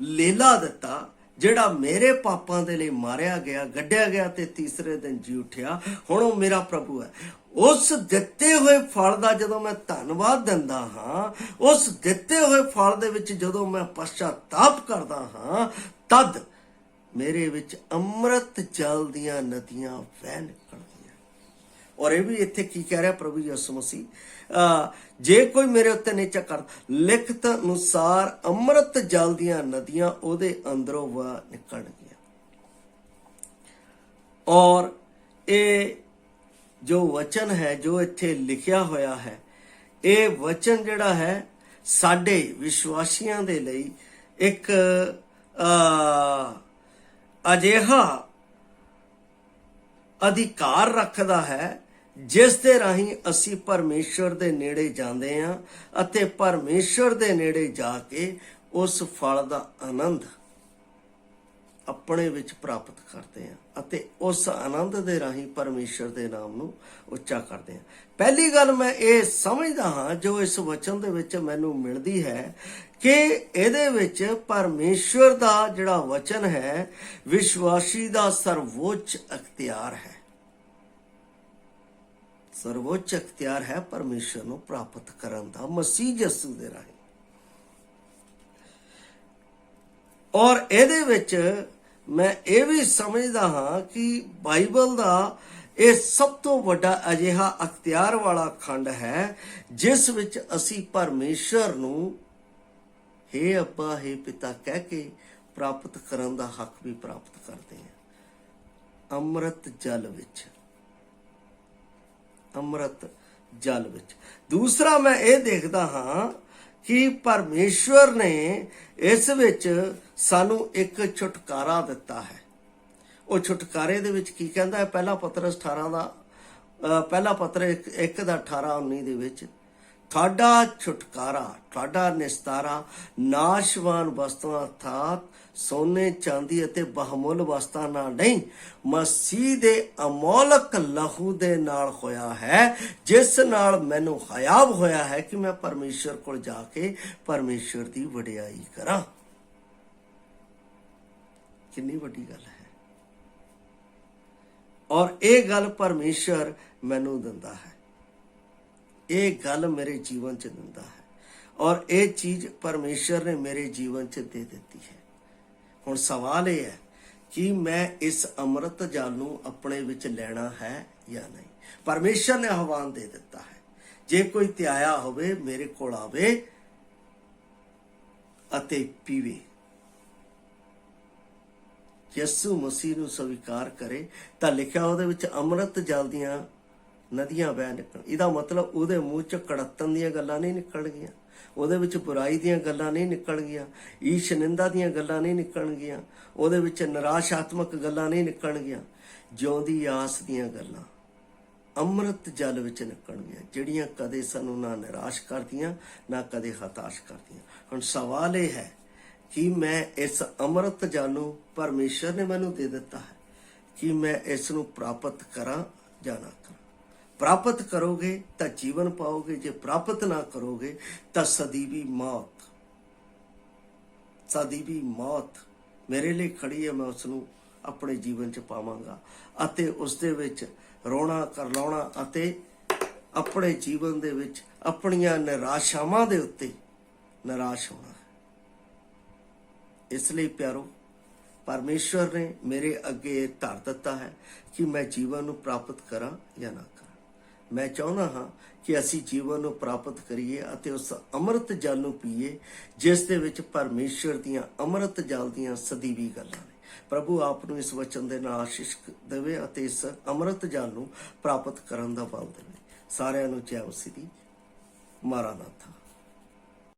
लीला दिता ਜਿਹੜਾ ਮੇਰੇ ਪਾਪਾਂ ਦੇ ਲਈ ਮਾਰਿਆ ਗਿਆ, ਗੱਡਿਆ ਗਿਆ ਤੇ ਤੀਸਰੇ ਦਿਨ ਜੀ ਉੱਠਿਆ। ਹੁਣ ਉਹ ਮੇਰਾ ਪ੍ਰਭੂ ਹੈ। ਉਸ ਦਿੱਤੇ ਹੋਏ ਫਲ ਦਾ ਜਦੋਂ ਮੈਂ ਧੰਨਵਾਦ ਦਿੰਦਾ ਹਾਂ, ਉਸ ਦਿੱਤੇ ਹੋਏ ਫਲ ਦੇ ਵਿੱਚ ਜਦੋਂ ਮੈਂ ਪਛਤਾਤਾਪ ਕਰਦਾ ਹਾਂ, ਤਦ ਮੇਰੇ ਵਿੱਚ ਅੰਮ੍ਰਿਤ ਜਲ ਦੀਆਂ ਨਦੀਆਂ ਵਹਿ ਨਿਕਲਦੀਆਂ। ਔਰ ਇਹ ਵੀ ਇੱਥੇ ਕੀ ਕਹਿ ਰਿਹਾ ਪ੍ਰਭੂ ਯਿਸੂ ਮਸੀਹ, ਜੇ ਕੋਈ ਮੇਰੇ ਉੱਤੇ ਨਿਚਾ ਕਰ, ਲਿਖਤ ਅਨੁਸਾਰ ਅੰਮ੍ਰਿਤ ਜਲ ਦੀਆਂ ਨਦੀਆਂ ਉਹਦੇ ਅੰਦਰੋਂ ਵਹਿ ਨਿਕਲਣਗੀਆਂ। ਔਰ ਇਹ ਜੋ ਵਚਨ ਹੈ ਜੋ ਇੱਥੇ ਲਿਖਿਆ ਹੋਇਆ ਹੈ, ਇਹ ਵਚਨ ਜਿਹੜਾ ਹੈ ਸਾਡੇ ਵਿਸ਼ਵਾਸੀਆਂ ਦੇ ਲਈ ਇੱਕ ਅਜਿਹਾ ਅਧਿਕਾਰ ਰੱਖਦਾ ਹੈ ਜਿਸ ਦੇ ਰਾਹੀਂ ਅਸੀਂ ਪਰਮੇਸ਼ਵਰ ਦੇ ਨੇੜੇ ਜਾਂਦੇ ਹਾਂ ਅਤੇ ਪਰਮੇਸ਼ਵਰ ਦੇ ਨੇੜੇ ਜਾ ਕੇ ਉਸ ਫਲ ਦਾ ਆਨੰਦ ਆਪਣੇ ਵਿੱਚ ਪ੍ਰਾਪਤ ਕਰਦੇ ਹਾਂ ਅਤੇ ਉਸ ਆਨੰਦ ਦੇ ਰਾਹੀਂ ਪਰਮੇਸ਼ਰ ਦੇ ਨਾਮ ਨੂੰ ਉੱਚਾ ਕਰਦੇ ਹਾਂ। ਪਹਿਲੀ ਗੱਲ ਮੈਂ ਇਹ ਸਮਝਦਾ ਹਾਂ ਜੋ ਇਸ ਵਚਨ ਦੇ ਵਿੱਚ ਮੈਨੂੰ ਮਿਲਦੀ ਹੈ ਕਿ ਇਹਦੇ ਵਿੱਚ ਪਰਮੇਸ਼ਰ ਦਾ ਜਿਹੜਾ ਵਚਨ ਹੈ ਵਿਸ਼ਵਾਸੀ ਦਾ ਸਰਵੋੱਚ ਅਖਤਿਆਰ ਹੈ। ਸਰਵੋੱਚ ਅਖਤਿਆਰ ਹੈ ਪਰਮੇਸ਼ਰ ਨੂੰ ਪ੍ਰਾਪਤ ਕਰਨ ਦਾ ਮਸੀਹ ਯਿਸੂ ਦੇ ਰਾਹੀਂ। ਔਰ ਇਹਦੇ ਵਿੱਚ ਮੈਂ ਇਹ ਵੀ ਸਮਝਦਾ ਹਾਂ ਕਿ ਬਾਈਬਲ ਦਾ ਇਹ ਸਭ ਤੋਂ ਵੱਡਾ ਅਜਿਹਾ ਅਖਤਿਆਰ ਵਾਲਾ ਖੰਡ ਹੈ ਜਿਸ ਵਿੱਚ ਅਸੀਂ ਪਰਮੇਸ਼ਰ ਨੂੰ ਹੇ ਅੱਬਾ ਹੇ ਪਿਤਾ ਕਹਿ ਕੇ ਪ੍ਰਾਪਤ ਕਰਨ ਦਾ ਹੱਕ ਵੀ ਪ੍ਰਾਪਤ ਕਰਦੇ ਹਾਂ। ਅੰਮ੍ਰਿਤ ਜਲ ਵਿੱਚ, ਅੰਮ੍ਰਿਤ ਜਲ ਵਿੱਚ। ਦੂਸਰਾ ਮੈਂ ਇਹ ਦੇਖਦਾ ਹਾਂ ਕਿ ਪਰਮੇਸ਼ਵਰ ਨੇ ਇਸ ਵਿੱਚ ਸਾਨੂੰ ਇੱਕ ਛੁਟਕਾਰਾ ਦਿੱਤਾ ਹੈ। ਉਹ ਛੁਟਕਾਰੇ ਦੇ ਵਿੱਚ ਕੀ ਕਹਿੰਦਾ ਹੈ? ਪਹਿਲਾ ਪਤਰਸ 18 ਦਾ ਪਹਿਲਾ ਪੱਤਰ 1 ਦਾ 18-19 ਦੇ ਵਿੱਚ ਤੁਹਾਡਾ ਛੁਟਕਾਰਾ, ਤੁਹਾਡਾ ਨਿਸਤਾਰਾ ਨਾਸ਼ਵਾਨ ਵਸਤੂਆਂ ਅਰਥਾਤ ਸੋਨੇ ਚਾਂਦੀ ਅਤੇ ਬਹੁਮੁੱਲ ਵਸਤਾਂ ਨਾਲ ਨਹੀਂ, ਮਸੀਹ ਦੇ ਅਮੋਲਕ ਲਹੂ ਦੇ ਨਾਲ ਹੋਇਆ ਹੈ, ਜਿਸ ਨਾਲ ਮੈਨੂੰ ਹਯਾਬ ਹੋਇਆ ਹੈ ਕਿ ਮੈਂ ਪਰਮੇਸ਼ਰ ਕੋਲ ਜਾ ਕੇ ਪਰਮੇਸ਼ਰ ਦੀ ਵਡਿਆਈ ਕਰਾਂ। ਕਿੰਨੀ ਵੱਡੀ ਗੱਲ ਹੈ। ਔਰ ਇਹ ਗੱਲ ਪਰਮੇਸ਼ਰ ਮੈਨੂੰ ਦਿੰਦਾ ਹੈ, ਇਹ ਗੱਲ ਮੇਰੇ ਜੀਵਨ 'ਚ ਦਿੰਦਾ ਹੈ ਔਰ ਇਹ ਚੀਜ਼ ਪਰਮੇਸ਼ਰ ਨੇ ਮੇਰੇ ਜੀਵਨ 'ਚ ਦੇ ਦਿੱਤੀ ਹੈ। ਹੁਣ ਸਵਾਲ ਇਹ ਹੈ ਕਿ ਮੈਂ ਇਸ ਅੰਮ੍ਰਿਤ ਜਲ ਨੂੰ ਆਪਣੇ ਵਿੱਚ ਲੈਣਾ ਹੈ ਜਾਂ ਨਹੀਂ। ਪਰਮੇਸ਼ਰ ਨੇ ਆਹਵਾਨ ਦੇ ਦਿੱਤਾ ਹੈ, ਜੇ ਕੋਈ ਧਿਆਇਆ ਹੋਵੇ ਮੇਰੇ ਕੋਲ ਆਵੇ ਅਤੇ ਪੀਵੇ। ਯਿਸੂ ਮਸੀਹ ਨੂੰ ਸਵੀਕਾਰ ਕਰੇ ਤਾਂ ਲਿਖਿਆ ਉਹਦੇ ਵਿੱਚ ਅੰਮ੍ਰਿਤ ਜਲ ਦੀਆਂ ਨਦੀਆਂ ਵਹਿ ਨਿਕਲਣ। ਇਹਦਾ ਮਤਲਬ ਉਹਦੇ ਮੂੰਹ 'ਚ ਕੜੱਤਣ ਦੀਆਂ ਗੱਲਾਂ ਨਹੀਂ ਨਿਕਲਣਗੀਆਂ, ਉਹਦੇ ਵਿੱਚ ਬੁਰਾਈ ਦੀਆਂ ਗੱਲਾਂ ਨਹੀਂ ਨਿਕਲਣਗੀਆਂ, ਈਰਸ਼ ਨਿੰਦਾ ਦੀਆਂ ਗੱਲਾਂ ਨਹੀਂ ਨਿਕਲਣਗੀਆਂ, ਉਹਦੇ ਵਿੱਚ ਨਿਰਾਸ਼ਾਤਮਕ ਗੱਲਾਂ ਨਹੀਂ ਨਿਕਲਣਗੀਆਂ। ਜਿਉਂਦੀ ਆਸ ਦੀਆਂ ਗੱਲਾਂ ਅੰਮ੍ਰਿਤ ਜਲ ਵਿੱਚ ਨਿਕਲਣਗੀਆਂ, ਜਿਹੜੀਆਂ ਕਦੇ ਸਾਨੂੰ ਨਾ ਨਿਰਾਸ਼ ਕਰਦੀਆਂ ਨਾ ਕਦੇ ਹਤਾਸ਼ ਕਰਦੀਆਂ। ਹੁਣ ਸਵਾਲ ਇਹ ਹੈ ਕਿ ਮੈਂ ਇਸ ਅੰਮ੍ਰਿਤ ਜਲ ਨੂੰ ਪਰਮੇਸ਼ਰ ਨੇ ਮੈਨੂੰ ਦੇ ਦਿੱਤਾ ਹੈ ਕਿ ਮੈਂ ਇਸ ਨੂੰ ਪ੍ਰਾਪਤ ਕਰਾਂ ਜਾਂ ਨਾ ਕਰਾਂ। ਪ੍ਰਾਪਤ ਕਰੋਗੇ ਤਾਂ ਜੀਵਨ ਪਾਓਗੇ, ਜੇ ਪ੍ਰਾਪਤ ਨਾ ਕਰੋਗੇ ਤਾਂ ਸਦੀਵੀ ਮੌਤ, ਸਦੀਵੀ ਮੌਤ ਮੇਰੇ ਲਈ ਖੜੀ ਹੈ। ਮੈਂ ਉਸ ਨੂੰ ਆਪਣੇ ਜੀਵਨ 'ਚ ਪਾਵਾਂਗਾ ਅਤੇ ਉਸ ਦੇ ਵਿੱਚ ਰੋਣਾ ਕਰਲਾਉਣਾ ਅਤੇ ਆਪਣੇ ਜੀਵਨ ਦੇ ਵਿੱਚ ਆਪਣੀਆਂ ਨਿਰਾਸ਼ਾਵਾਂ ਦੇ ਉੱਤੇ ਨਿਰਾਸ਼ ਹੋਣਾ। ਇਸ ਲਈ ਪਿਆਰੋ, ਪਰਮੇਸ਼ਵਰ ਨੇ ਮੇਰੇ ਅੱਗੇ ਧਰ ਦਿੱਤਾ ਹੈ ਕਿ ਮੈਂ ਜੀਵਨ ਨੂੰ ਪ੍ਰਾਪਤ ਕਰਾਂ ਜਾਂ ਨਾ ਕਰਾਂ। ਮੈਂ ਚਾਹੁੰਦਾ ਹਾਂ ਕਿ ਅਸੀਂ ਜੀਵਨ ਨੂੰ ਪ੍ਰਾਪਤ ਕਰੀਏ ਅਤੇ ਉਸ ਅੰਮ੍ਰਿਤ ਜਲ ਨੂੰ ਪੀਏ ਜਿਸ ਦੇ ਵਿੱਚ ਪਰਮੇਸ਼ਵਰ ਦੀਆਂ ਅੰਮ੍ਰਿਤ ਜਲ ਦੀਆਂ ਸਦੀਵੀ ਗੱਲਾਂ ਨੇ। ਪ੍ਰਭੂ ਆਪ ਨੂੰ ਇਸ ਵਚਨ ਦੇ ਨਾਲ ਆਸ਼ੀਸ਼ ਦੇਵੇ ਅਤੇ ਇਸ ਅੰਮ੍ਰਿਤ ਜਲ ਨੂੰ ਪ੍ਰਾਪਤ ਕਰਨ ਦਾ ਬਲ ਦੇਵੇ। ਸਾਰਿਆਂ ਨੂੰ ਜੈ ਮਸੀਹ ਦੀ। ਮਾਰਾਨਾਥਾ।